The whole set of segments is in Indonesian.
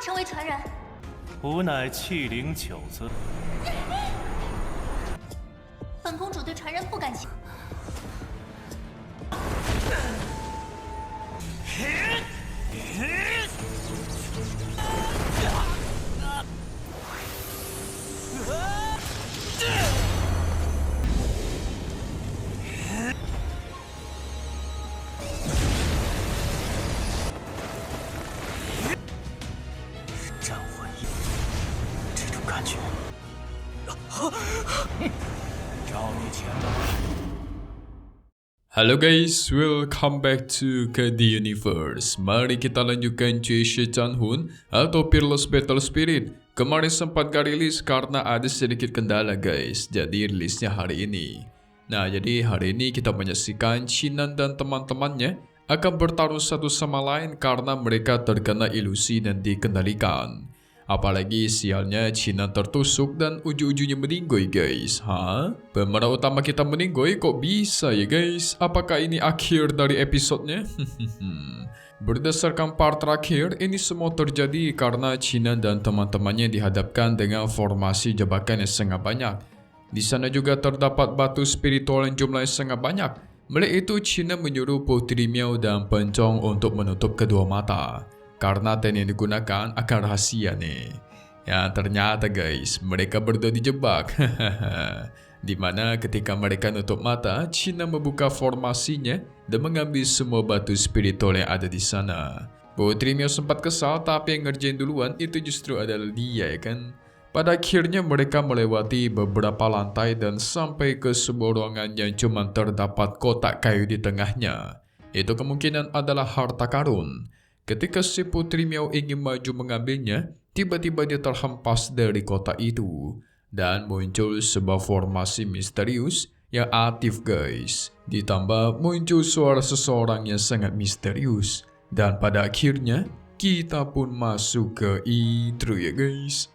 成为传人？吾乃气灵九子。本公主对传人不感兴趣。战魂一，这种感觉。找你前来。Halo guys, welcome back to KD Universe. Mari kita lanjutkan Chase Changhun atau Fearless Battle Spirit. Kemarin sempat gak rilis karena ada sedikit kendala guys, jadi rilisnya hari ini. Nah, jadi hari ini kita menyaksikan Shinan dan teman-temannya akan bertarung satu sama lain karena mereka terkena ilusi dan dikendalikan. Apalagi sialnya Shinan tertusuk dan ujung-ujungnya meninggoy guys. Pemeran utama kita meninggoy kok bisa ya guys? Apakah ini akhir dari episodenya? Berdasarkan part terakhir, ini semua terjadi karena Shinan dan teman-temannya dihadapkan dengan formasi jebakan yang sangat banyak. Di sana juga terdapat batu spiritual yang jumlahnya sangat banyak. Melihat itu, Shinan menyuruh Putri Miao dan Pencong untuk menutup kedua mata. Karena teknik yang digunakan akan rahasia nih. Ya ternyata guys, mereka berdua dijebak. Dimana ketika mereka nutup mata, Shinan membuka formasinya dan mengambil semua batu spiritual yang ada di sana. Putri Miao sempat kesal, tapi yang ngerjain duluan itu justru adalah dia ya kan. Pada akhirnya mereka melewati beberapa lantai dan sampai ke sebuah ruangan yang cuma terdapat kotak kayu di tengahnya. Itu kemungkinan adalah harta karun. Ketika si Putri Miao ingin maju mengambilnya, tiba-tiba dia terhempas dari kotak itu. Dan muncul sebuah formasi misterius yang aktif guys. Ditambah muncul suara seseorang yang sangat misterius. Dan pada akhirnya, kita pun masuk ke intro ya guys.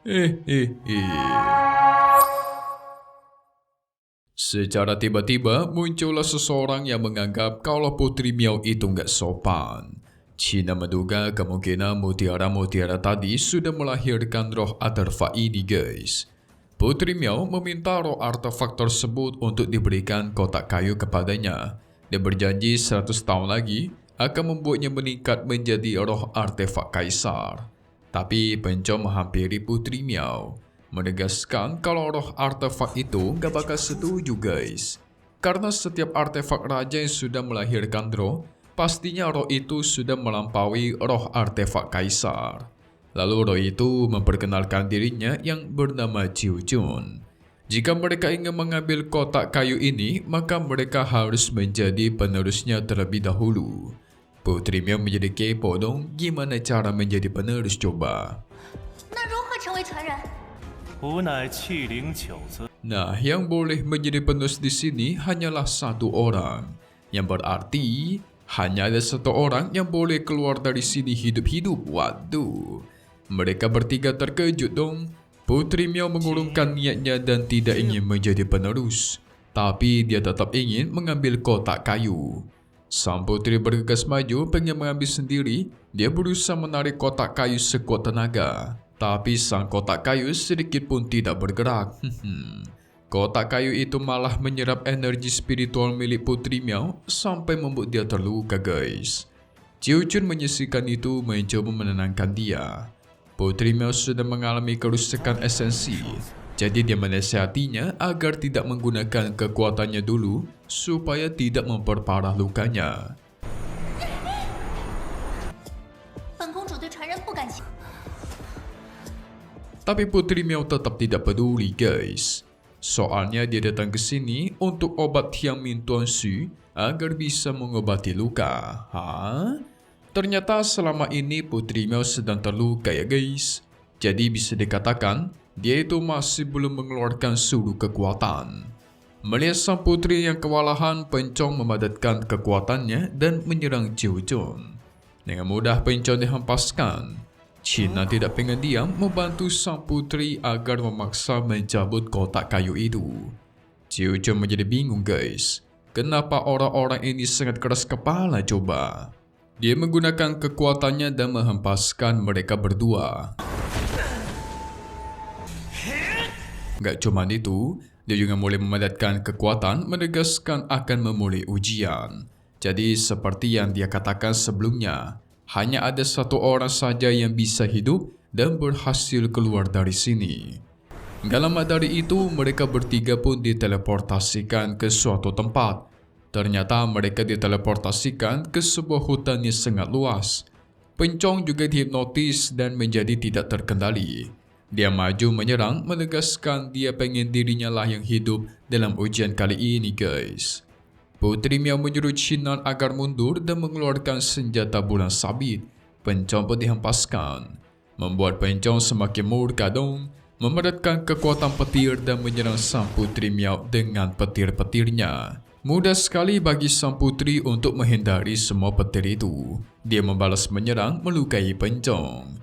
Secara tiba-tiba muncullah seseorang yang menganggap kalau Putri Miao itu nggak sopan. Shinan menduga kemungkinan mutiara-mutiara tadi sudah melahirkan roh artefak ini guys. Putri Miao meminta roh artefak tersebut untuk diberikan kotak kayu kepadanya. Dia berjanji 100 tahun lagi akan membuatnya meningkat menjadi roh artefak kaisar. Tapi Pencong menghampiri Putri Miao, menegaskan kalau roh artefak itu gak bakal setuju guys. Karena setiap artefak raja yang sudah melahirkan roh, pastinya roh itu sudah melampaui roh artefak kaisar. Lalu roh itu memperkenalkan dirinya yang bernama Jiu Jun. Jika mereka ingin mengambil kotak kayu ini, maka mereka harus menjadi penerusnya terlebih dahulu. Putri Miao menjadi kepo dong, gimana cara menjadi penerus coba? Nah, yang boleh menjadi penerus di sini hanyalah satu orang. Yang berarti hanya ada satu orang yang boleh keluar dari sini hidup-hidup. Waduh, mereka bertiga terkejut dong. Putri Miao mengurungkan niatnya dan tidak ingin menjadi penerus. Tapi dia tetap ingin mengambil kotak kayu. Sang putri bergegas maju pengen mengambil sendiri. Dia berusaha menarik kotak kayu sekuat tenaga. Tapi sang kotak kayu sedikit pun tidak bergerak. Kotak kayu itu malah menyerap energi spiritual milik Putri Miao sampai membuat dia terluka guys. Jiu Jun menyaksikan itu mencoba menenangkan dia. Putri Miao sudah mengalami kerusakan esensi, jadi dia menasihatinya agar tidak menggunakan kekuatannya dulu supaya tidak memperparah lukanya. Tapi Putri Miao tetap tidak peduli guys. Soalnya dia datang ke sini untuk obat Tiang Min Tuan Su agar bisa mengobati luka. Ternyata selama ini Putri Miao sedang terluka ya guys. Jadi bisa dikatakan dia itu masih belum mengeluarkan seluruh kekuatan. Melihat sang putri yang kewalahan, Pencong memadatkan kekuatannya dan menyerang Jiu Jun. Dengan mudah Pencong dihempaskan. Shinan tidak pengen diam membantu sang putri agar memaksa mencabut kotak kayu itu. Jiu Jun menjadi bingung guys. Kenapa orang-orang ini sangat keras kepala coba? Dia menggunakan kekuatannya dan menghempaskan mereka berdua. Gak cuma itu, dia juga mulai memadatkan kekuatan menegaskan akan memulai ujian. Jadi seperti yang dia katakan sebelumnya, hanya ada satu orang saja yang bisa hidup dan berhasil keluar dari sini. Gak lama dari itu, mereka bertiga pun diteleportasikan ke suatu tempat. Ternyata mereka diteleportasikan ke sebuah hutan yang sangat luas. Pencong juga dihipnotis dan menjadi tidak terkendali. Dia maju menyerang menegaskan dia pengen dirinya lah yang hidup dalam ujian kali ini guys. Putri Miao menyuruh Chinan agar mundur dan mengeluarkan senjata bulan sabit. Pencong pun dihempaskan. Membuat Pencong semakin murka dong. Memadatkan kekuatan petir dan menyerang sang Putri Miao dengan petir-petirnya. Mudah sekali bagi sang putri untuk menghindari semua petir itu. Dia membalas menyerang melukai Pencong.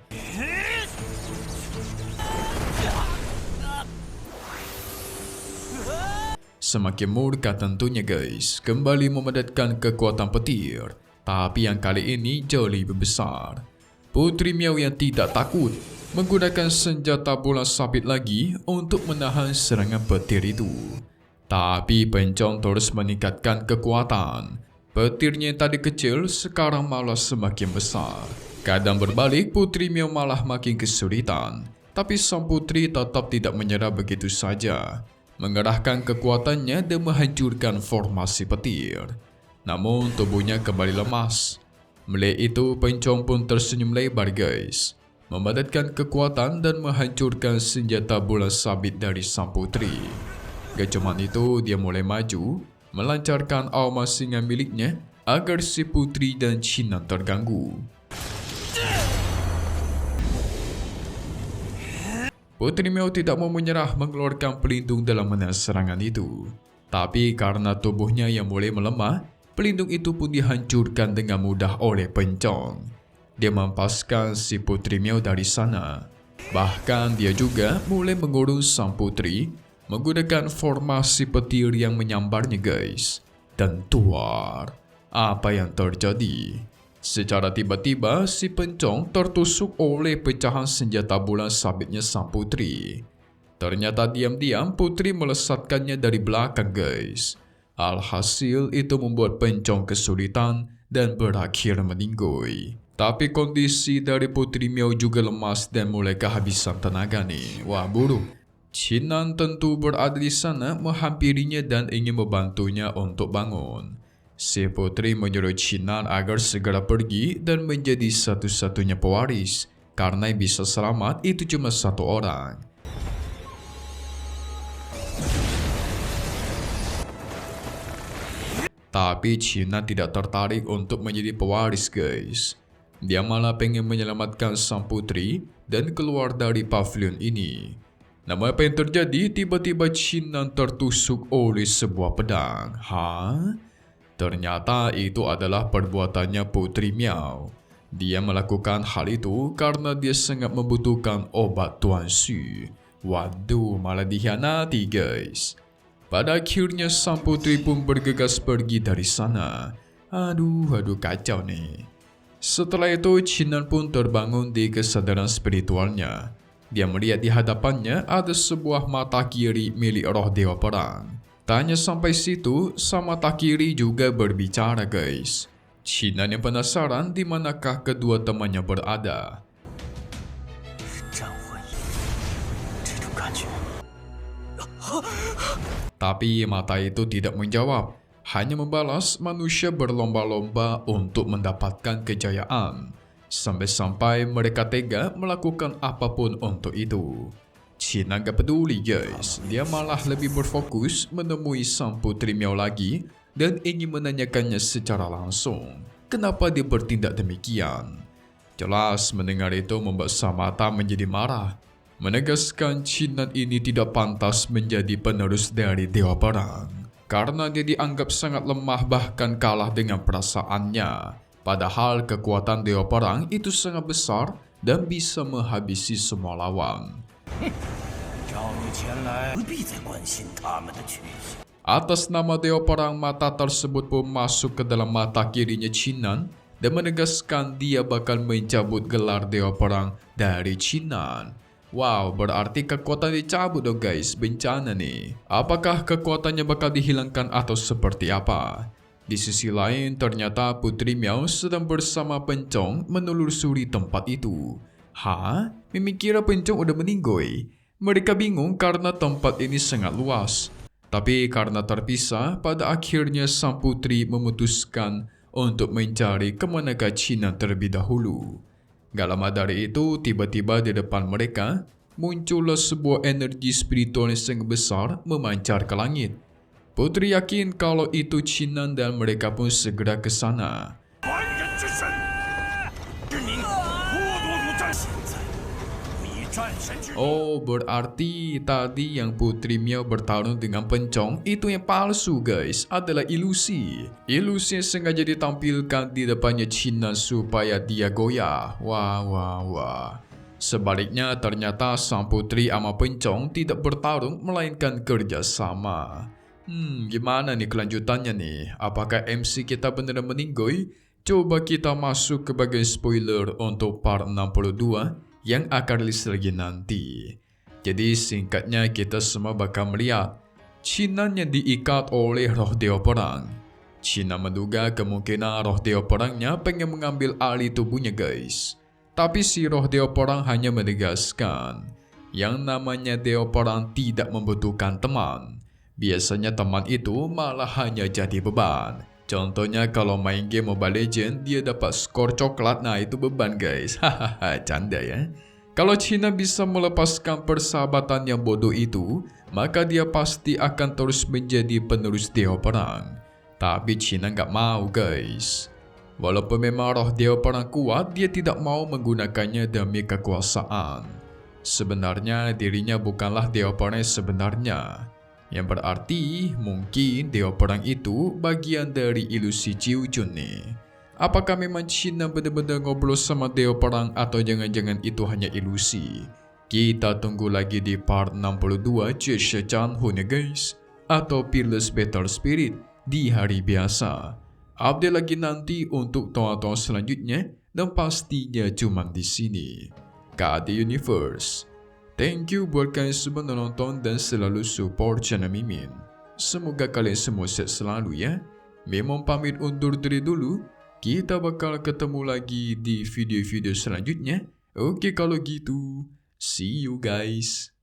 Semakin murka tentunya guys, kembali memadatkan kekuatan petir. Tapi yang kali ini jauh lebih besar. Putri Miao yang tidak takut menggunakan senjata bola sabit lagi untuk menahan serangan petir itu. Tapi Pencong terus meningkatkan kekuatan. Petirnya yang tadi kecil sekarang malah semakin besar. Keadaan berbalik, Putri Miao malah makin kesulitan. Tapi sang putri tetap tidak menyerah begitu saja. Mengerahkan kekuatannya dan menghancurkan formasi petir. Namun tubuhnya kembali lemas. Melihat itu, Pencong pun tersenyum lebar guys. Memadatkan kekuatan dan menghancurkan senjata bola sabit dari sang putri. Gak cuma itu, dia mulai maju, melancarkan auma singa miliknya agar si putri dan Chinan terganggu. Putri Miao tidak mau menyerah mengeluarkan pelindung dalam menahan serangan itu. Tapi karena tubuhnya yang mulai melemah, pelindung itu pun dihancurkan dengan mudah oleh Pencong. Dia mempaskan si Putri Miao dari sana. Bahkan dia juga mulai mengurung sang putri menggunakan formasi petir yang menyambarnya guys. Dan tuar, apa yang terjadi? Secara tiba-tiba si Pencong tertusuk oleh pecahan senjata bola sabitnya sang putri. Ternyata diam-diam putri melesatkannya dari belakang guys. Alhasil itu membuat Pencong kesulitan dan berakhir meninggoy. Tapi kondisi dari Putri Miao juga lemas dan mulai kehabisan tenaga nih. Wah buruk. Chinan tentu berada di sana menghampirinya dan ingin membantunya untuk bangun. Si putri menyuruh Chinan agar segera pergi dan menjadi satu-satunya pewaris. Karena yang bisa selamat itu cuma satu orang. Tapi Chinan tidak tertarik untuk menjadi pewaris guys. Dia malah pengen menyelamatkan sang putri dan keluar dari pavilion ini. Namun apa yang terjadi? Tiba-tiba Chinan tertusuk oleh sebuah pedang. Hah? Ternyata itu adalah perbuatannya Putri Miao. Dia melakukan hal itu karena dia sangat membutuhkan obat Tuan Xu. Waduh, malah dikhianati guys. Pada akhirnya sang putri pun bergegas pergi dari sana. Aduh kacau nih. Setelah itu Chinan pun terbangun di kesadaran spiritualnya. Dia melihat di hadapannya ada sebuah mata kiri milik roh dewa perang. Tak hanya sampai situ, sang mata kiri juga berbicara guys. Chinan yang penasaran di manakah kedua temannya berada. Tapi mata itu tidak menjawab, hanya membalas manusia berlomba-lomba untuk mendapatkan kejayaan. Sampai-sampai mereka tega melakukan apapun untuk itu. Chinan gak peduli guys, dia malah lebih berfokus menemui sang Putri Miao lagi dan ingin menanyakannya secara langsung. Kenapa dia bertindak demikian? Jelas mendengar itu membuat sang mata menjadi marah. Menegaskan Chinan ini tidak pantas menjadi penerus dari Dewa Perang. Karena dia dianggap sangat lemah bahkan kalah dengan perasaannya. Padahal kekuatan Dewa Perang itu sangat besar dan bisa menghabisi semua lawan. Atas nama Dewa Perang, mata tersebut pun masuk ke dalam mata kirinya Chinan dan menegaskan dia bakal mencabut gelar Dewa Perang dari Qingnan. Wow, berarti kekuatan dicabut dong guys, bencana nih. Apakah kekuatannya bakal dihilangkan atau seperti apa? Di sisi lain, ternyata Putri Miao sedang bersama Pencong menelusuri tempat itu. Hah? Mimi kira Pencong udah meninggoy. Mereka bingung karena tempat ini sangat luas. Tapi karena terpisah, pada akhirnya sang putri memutuskan untuk mencari kemanakah Cina terlebih dahulu. Gak lama dari itu, tiba-tiba di depan mereka, muncullah sebuah energi spiritual yang sangat besar memancar ke langit. Putri yakin kalau itu Cina dan mereka pun segera ke sana. Oh, berarti tadi yang Putri Miao bertarung dengan Pencong itu yang palsu guys, adalah ilusi. Ilusi yang sengaja ditampilkan di depannya Cina supaya dia goyah. Wah. Sebaliknya ternyata sang Putri sama Pencong tidak bertarung melainkan kerjasama. Gimana nih kelanjutannya nih? Apakah MC kita beneran meninggoy? Coba kita masuk ke bagian spoiler untuk part 62 yang akan rilis lagi nanti. Jadi singkatnya kita semua bakal melihat Cina yang diikat oleh roh Dewa Perang. Cina menduga kemungkinan roh Dewa Perangnya pengen mengambil alih tubuhnya guys. Tapi si roh Dewa Perang hanya menegaskan yang namanya Dewa Perang tidak membutuhkan teman. Biasanya teman itu malah hanya jadi beban. Contohnya kalau main game Mobile Legends, dia dapat skor coklat, nah itu beban guys. Hahaha, canda ya. Kalau Cina bisa melepaskan persahabatan yang bodoh itu, maka dia pasti akan terus menjadi penerus Dewa Perang. Tapi Cina nggak mau guys. Walaupun memang roh Dewa Perang kuat, dia tidak mau menggunakannya demi kekuasaan. Sebenarnya dirinya bukanlah Dewa Perang sebenarnya. Yang berarti mungkin Dewa Perang itu bagian dari ilusi Ciu Chun nih. Apakah memang Cina benar-benar ngobrol sama Dewa Perang atau jangan-jangan itu hanya ilusi? Kita tunggu lagi di part 62 Jie Chan Hun ya guys. Atau Peerless Battle Spirit di hari biasa. Update lagi nanti untuk tonton selanjutnya dan pastinya cuma di sini. KD Universe. Thank you buat kalian semua nonton dan selalu support channel Mimin. Semoga kalian semua sehat selalu ya. Memang pamit undur diri dulu. Kita bakal ketemu lagi di video-video selanjutnya. Oke kalau gitu. See you guys.